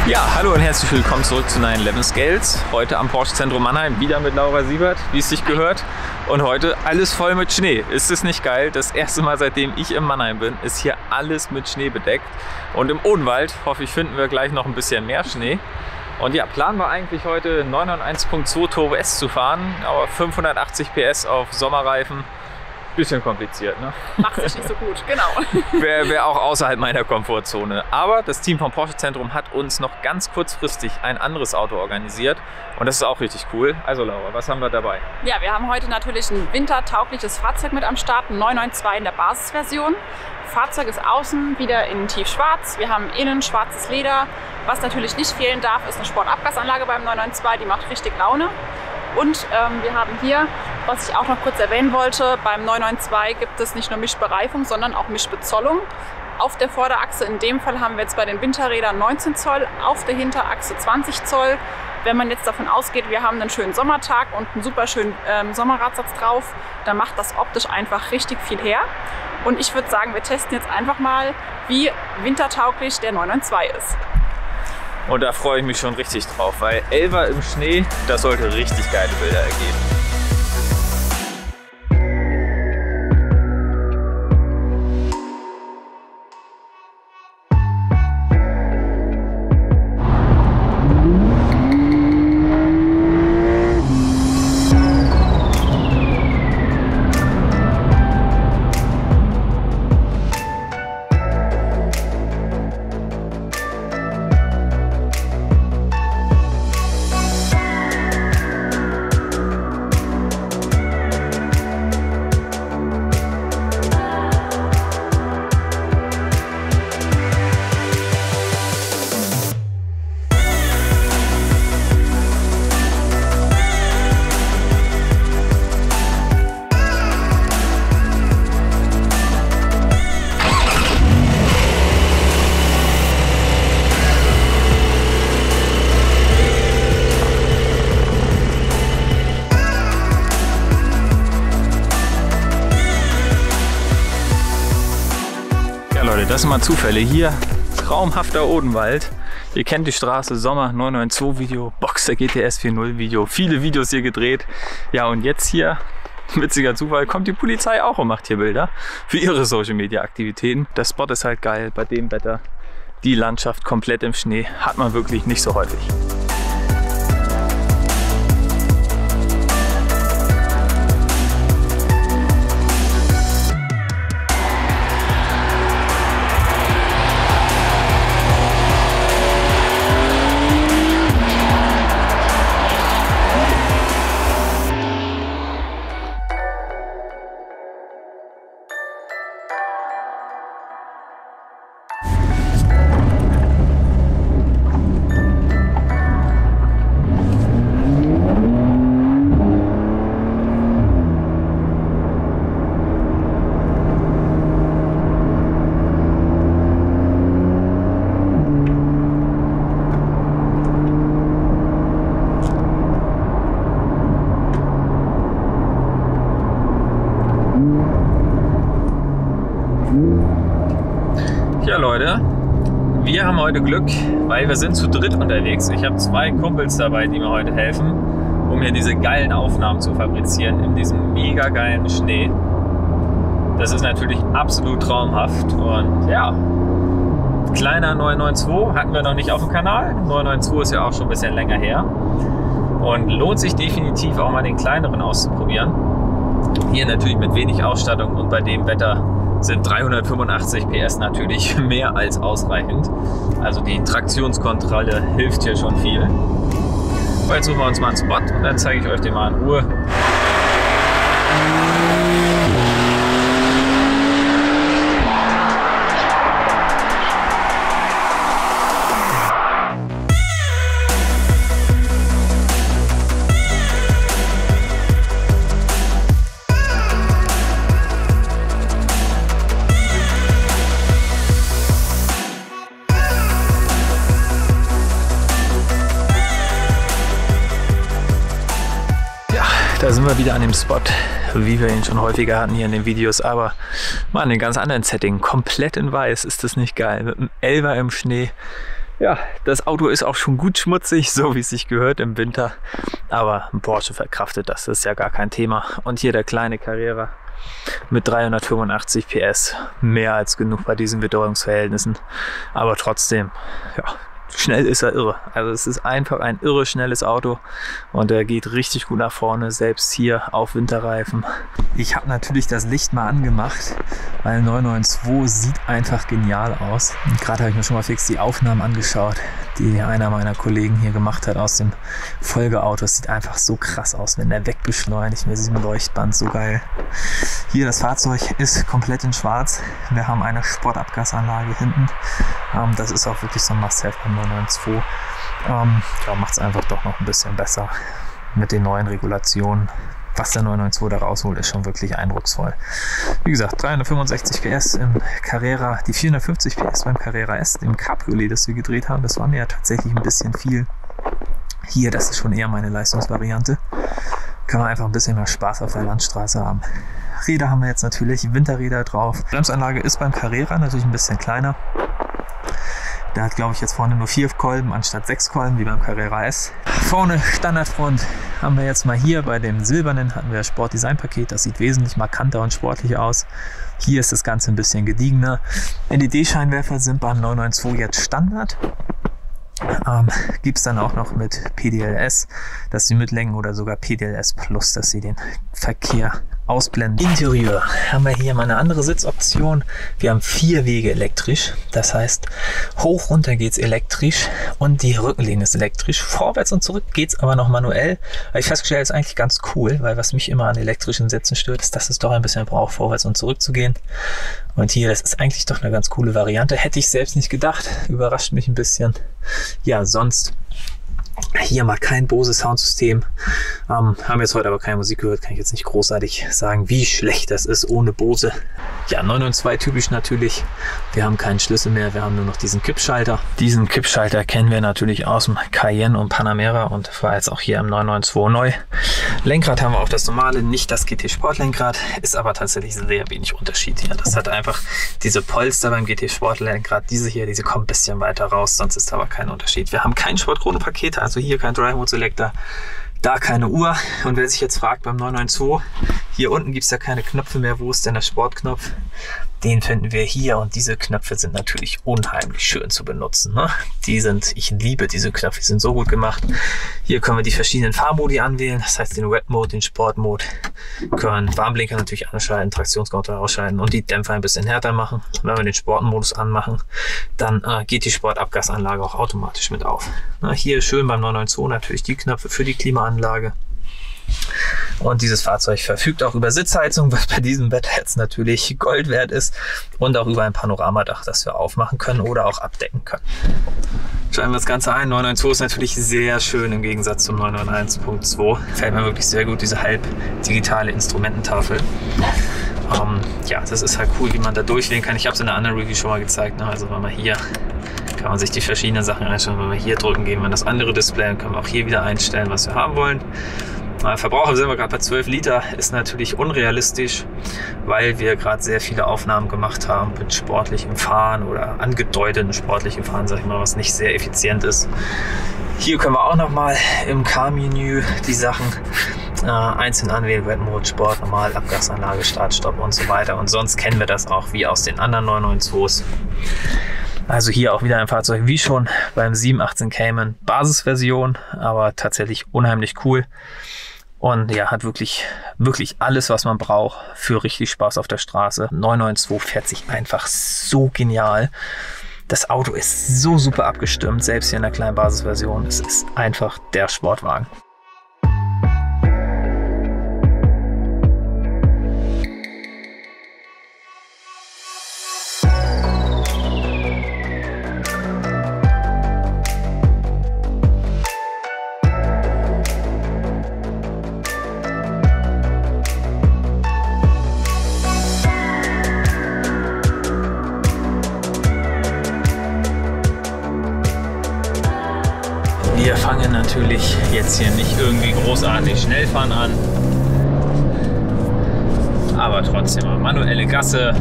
Ja, hallo und herzlich willkommen zurück zu 911 Scales. Heute am Porsche Zentrum Mannheim, wieder mit Laura Siebert, wie es sich gehört. Und heute alles voll mit Schnee. Ist es nicht geil? Das erste Mal, seitdem ich in Mannheim bin, ist hier alles mit Schnee bedeckt. Und im Odenwald, hoffe ich, finden wir gleich noch ein bisschen mehr Schnee. Und ja, Plan war eigentlich heute 991.2 Turbo S zu fahren, aber 580 PS auf Sommerreifen. Bisschen kompliziert, ne? Macht sich nicht so gut, genau. Wäre auch außerhalb meiner Komfortzone. Aber das Team vom Porsche Zentrum hat uns noch ganz kurzfristig ein anderes Auto organisiert. Und das ist auch richtig cool. Also Laura, was haben wir dabei? Ja, wir haben heute natürlich ein wintertaugliches Fahrzeug mit am Start, ein 992 in der Basisversion. Fahrzeug ist außen wieder in tiefschwarz. Wir haben innen schwarzes Leder. Was natürlich nicht fehlen darf, ist eine Sportabgasanlage beim 992. Die macht richtig Laune. Und wir haben hier, was ich auch noch kurz erwähnen wollte, beim 992 gibt es nicht nur Mischbereifung, sondern auch Mischbezollung. Auf der Vorderachse, in dem Fall haben wir jetzt bei den Winterrädern 19 Zoll, auf der Hinterachse 20 Zoll. Wenn man jetzt davon ausgeht, wir haben einen schönen Sommertag und einen super schönen Sommerradsatz drauf, dann macht das optisch einfach richtig viel her. Und ich würde sagen, wir testen jetzt einfach mal, wie wintertauglich der 992 ist. Und da freue ich mich schon richtig drauf, weil 11er im Schnee, das sollte richtig geile Bilder ergeben. Leute, das sind mal Zufälle. Hier traumhafter Odenwald. Ihr kennt die Straße, Sommer 992 Video, Boxster GTS 4.0 Video, viele Videos hier gedreht. Ja, und jetzt hier, witziger Zufall, kommt die Polizei auch und macht hier Bilder für ihre Social Media Aktivitäten. Der Spot ist halt geil bei dem Wetter. Die Landschaft komplett im Schnee hat man wirklich nicht so häufig. Ja Leute, wir haben heute Glück, weil wir sind zu dritt unterwegs. Ich habe zwei Kumpels dabei, die mir heute helfen, um hier diese geilen Aufnahmen zu fabrizieren in diesem mega geilen Schnee. Das ist natürlich absolut traumhaft und ja, kleiner 992 hatten wir noch nicht auf dem Kanal. 992 ist ja auch schon ein bisschen länger her und lohnt sich definitiv auch mal den kleineren auszuprobieren. Hier natürlich mit wenig Ausstattung und bei dem Wetter sind 385 PS natürlich mehr als ausreichend. Also die Traktionskontrolle hilft hier schon viel. Und jetzt suchen wir uns mal einen Spot und dann zeige ich euch den mal in Ruhe. Da sind wir wieder an dem Spot, wie wir ihn schon häufiger hatten hier in den Videos, aber mal in einem ganz anderen Setting. Komplett in weiß, ist das nicht geil. Mit einem 11er im Schnee, Ja, das Auto ist auch schon gut schmutzig, so wie es sich gehört im Winter. Aber ein Porsche verkraftet das, ist ja gar kein Thema. Und hier der kleine Carrera mit 385 PS. Mehr als genug bei diesen Witterungsverhältnissen. Aber trotzdem, ja, schnell ist er irre. Also es ist einfach ein irre schnelles Auto und er geht richtig gut nach vorne, selbst hier auf Winterreifen. Ich habe natürlich das Licht mal angemacht, weil 992 sieht einfach genial aus. Gerade habe ich mir schon mal fix die Aufnahmen angeschaut, die einer meiner Kollegen hier gemacht hat aus dem Folgeauto. Es sieht einfach so krass aus, wenn der wegbeschleunigt mit diesem Leuchtband, so geil. Hier das Fahrzeug ist komplett in schwarz. Wir haben eine Sportabgasanlage hinten. Das ist auch wirklich so ein Must-Have beim 992. Ja, macht es einfach doch noch ein bisschen besser mit den neuen Regulationen. Was der 992 da rausholt, ist schon wirklich eindrucksvoll. Wie gesagt, 365 PS im Carrera, die 450 PS beim Carrera S, dem Cabriolet, das wir gedreht haben. Das war mir ja tatsächlich ein bisschen viel. Hier, das ist schon eher meine Leistungsvariante. Kann man einfach ein bisschen mehr Spaß auf der Landstraße haben. Räder haben wir jetzt natürlich, Winterräder drauf. Bremsanlage ist beim Carrera natürlich ein bisschen kleiner. Der hat, glaube ich, jetzt vorne nur 4 Kolben anstatt 6 Kolben, wie beim Carrera S. Vorne Standardfront haben wir jetzt mal hier. Bei dem silbernen hatten wir das Sportdesign-Paket. Das sieht wesentlich markanter und sportlicher aus. Hier ist das Ganze ein bisschen gediegener. LED-Scheinwerfer sind beim 992 jetzt Standard. Gibt es dann auch noch mit PDLS, dass sie mitlängen, oder sogar PDLS Plus, dass sie den Verkehr ausblenden. Interieur haben wir hier mal eine andere Sitzoption. Wir haben 4 Wege elektrisch, das heißt hoch runter geht es elektrisch und die Rückenlehne ist elektrisch. Vorwärts und zurück geht es aber noch manuell. Habe ich festgestellt, ist eigentlich ganz cool, weil was mich immer an elektrischen Sätzen stört, ist, dass es doch ein bisschen braucht, vorwärts und zurück zu gehen. Und hier, das ist eigentlich doch eine ganz coole Variante. Hätte ich selbst nicht gedacht. Überrascht mich ein bisschen. Ja, sonst hier mal kein Bose Soundsystem. Haben jetzt heute aber keine Musik gehört. Kann ich jetzt nicht großartig sagen, wie schlecht das ist ohne Bose. Ja, 992 typisch natürlich. Wir haben keinen Schlüssel mehr. Wir haben nur noch diesen Kippschalter. Diesen Kippschalter kennen wir natürlich aus dem Cayenne und Panamera und war jetzt auch hier im 992 neu. Lenkrad haben wir auch das normale, nicht das GT Sportlenkrad. Ist aber tatsächlich sehr wenig Unterschied hier. Das hat einfach diese Polster beim GT Sportlenkrad. Diese hier, diese kommen ein bisschen weiter raus. Sonst ist aber kein Unterschied. Wir haben kein Sportkrone-Paket. Also hier kein Drive Mode Selector, da keine Uhr. Und wer sich jetzt fragt beim 992, hier unten gibt es ja keine Knöpfe mehr. Wo ist denn der Sportknopf? Den finden wir hier und diese Knöpfe sind natürlich unheimlich schön zu benutzen. Ne? Ich liebe diese Knöpfe, die sind so gut gemacht. Hier können wir die verschiedenen Fahrmodi anwählen, das heißt den Red Mode, den Sport Mode. Können Warnblinker natürlich anschalten, Traktionskontrolle ausschalten und die Dämpfer ein bisschen härter machen. Wenn wir den Sportmodus anmachen, dann geht die Sportabgasanlage auch automatisch mit auf. Na, hier schön beim 992 natürlich die Knöpfe für die Klimaanlage. Und dieses Fahrzeug verfügt auch über Sitzheizung, was bei diesem Wetter jetzt natürlich Gold wert ist, und auch über ein Panoramadach, das wir aufmachen können oder auch abdecken können. Schalten wir das Ganze ein. 992 ist natürlich sehr schön im Gegensatz zum 991.2. Gefällt mir wirklich sehr gut, diese halb digitale Instrumententafel. Ja, das ist halt cool, wie man da durchwählen kann. Ich habe es in einer anderen Review schon mal gezeigt. Ne? Also wenn man hier, kann man sich die verschiedenen Sachen einstellen. Wenn wir hier drücken, gehen wir in das andere Display und können wir auch hier wieder einstellen, was wir haben wollen. Verbraucher sind wir gerade bei 12 Liter, ist natürlich unrealistisch, weil wir gerade sehr viele Aufnahmen gemacht haben mit sportlichem Fahren oder angedeuteten sportlichem Fahren, sag ich mal, was nicht sehr effizient ist. Hier können wir auch nochmal im Car-Menü die Sachen einzeln anwählen, Red Mode, Sport, Normal, Abgasanlage, Start, Stopp und so weiter. Und sonst kennen wir das auch wie aus den anderen 992s. Also hier auch wieder ein Fahrzeug wie schon beim 718 Cayman, Basisversion, aber tatsächlich unheimlich cool. Und ja, hat wirklich alles, was man braucht für richtig Spaß auf der Straße. 992 fährt sich einfach so genial. Das Auto ist so super abgestimmt, selbst hier in der kleinen Basisversion. Es ist einfach der Sportwagen. Wir fangen natürlich jetzt hier nicht irgendwie großartig Schnellfahren an, aber trotzdem mal manuelle Gasse,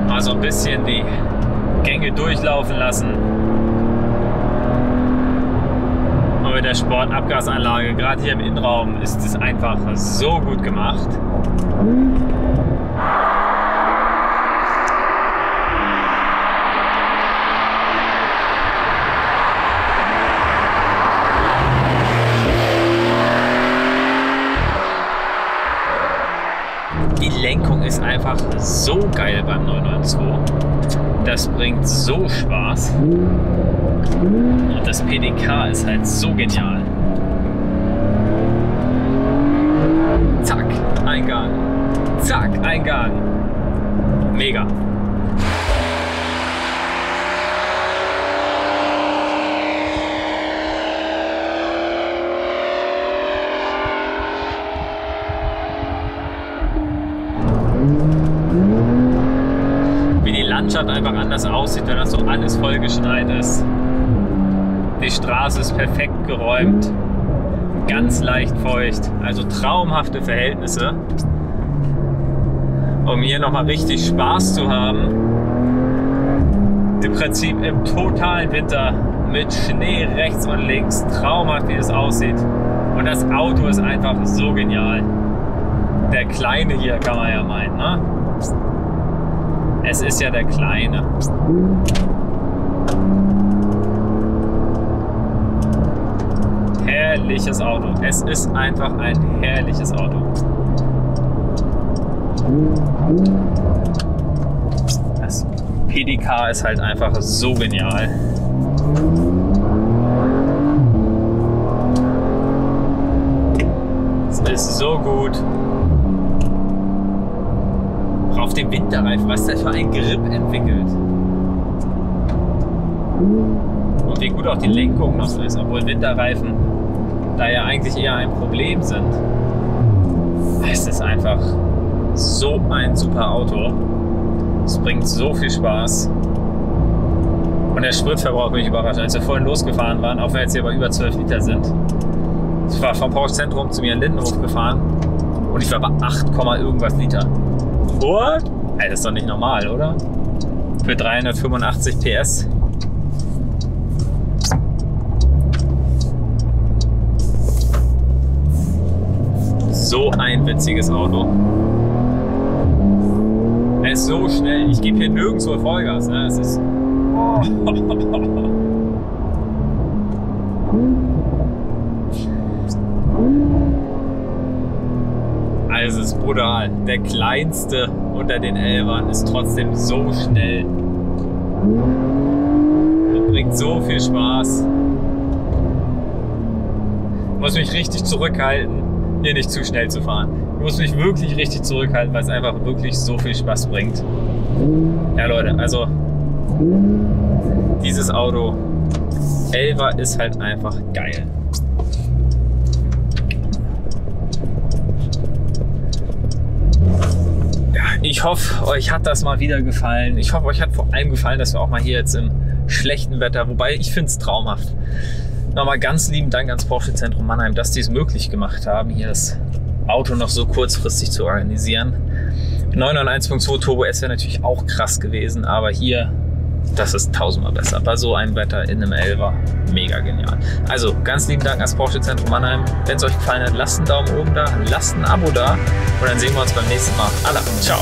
also ein bisschen die Gänge durchlaufen lassen. Und mit der Sportabgasanlage, gerade hier im Innenraum, ist es einfach so gut gemacht. Die Lenkung ist einfach so geil beim 992. Das bringt so Spaß. Und das PDK ist halt so genial. Zack, Eingang. Zack, Eingang. Mega. Landschaft einfach anders aussieht, wenn das so alles vollgeschneit ist. Die Straße ist perfekt geräumt, ganz leicht feucht, also traumhafte Verhältnisse. Um hier nochmal richtig Spaß zu haben, im Prinzip im totalen Winter mit Schnee rechts und links, traumhaft wie es aussieht. Und das Auto ist einfach so genial. Der Kleine hier, kann man ja meinen, ne? Es ist ja der Kleine. Herrliches Auto. Es ist einfach ein herrliches Auto. Das PDK ist halt einfach so genial. Es ist so gut. Auf dem Winterreifen, was der für ein Grip entwickelt. Und wie gut auch die Lenkung noch ist, obwohl Winterreifen da ja eigentlich eher ein Problem sind. Es ist einfach so ein super Auto. Es bringt so viel Spaß. Und der Spritverbrauch mich überrascht. Als wir vorhin losgefahren waren, auch wenn jetzt hier bei über 12 Liter sind. Ich war vom Porsche Zentrum zu mir in Lindenhof gefahren und ich war bei 8, irgendwas Liter. What? Ey, das ist doch nicht normal, oder? Für 385 PS. So ein witziges Auto. Er ist so schnell. Ich gebe hier nirgendwo Vollgas. Ne? Es ist... Oh. Also es ist brutal. Der kleinste unter den Elfern ist trotzdem so schnell. Und bringt so viel Spaß. Ich muss mich richtig zurückhalten, hier nicht zu schnell zu fahren. Ich muss mich wirklich richtig zurückhalten, weil es einfach wirklich so viel Spaß bringt. Ja Leute, also dieses Auto 11er ist halt einfach geil. Ich hoffe, euch hat das mal wieder gefallen. Ich hoffe, euch hat vor allem gefallen, dass wir auch mal hier jetzt im schlechten Wetter, wobei ich finde es traumhaft. Nochmal ganz lieben Dank ans Porsche Zentrum Mannheim, dass die es möglich gemacht haben, hier das Auto noch so kurzfristig zu organisieren. 991.2 Turbo S wäre natürlich auch krass gewesen, aber hier, das ist tausendmal besser. Bei so einem Wetter in einem 11er, mega genial. Also ganz lieben Dank ans Porsche Zentrum Mannheim. Wenn es euch gefallen hat, lasst einen Daumen oben da, lasst ein Abo da und dann sehen wir uns beim nächsten Mal. Alla, ciao!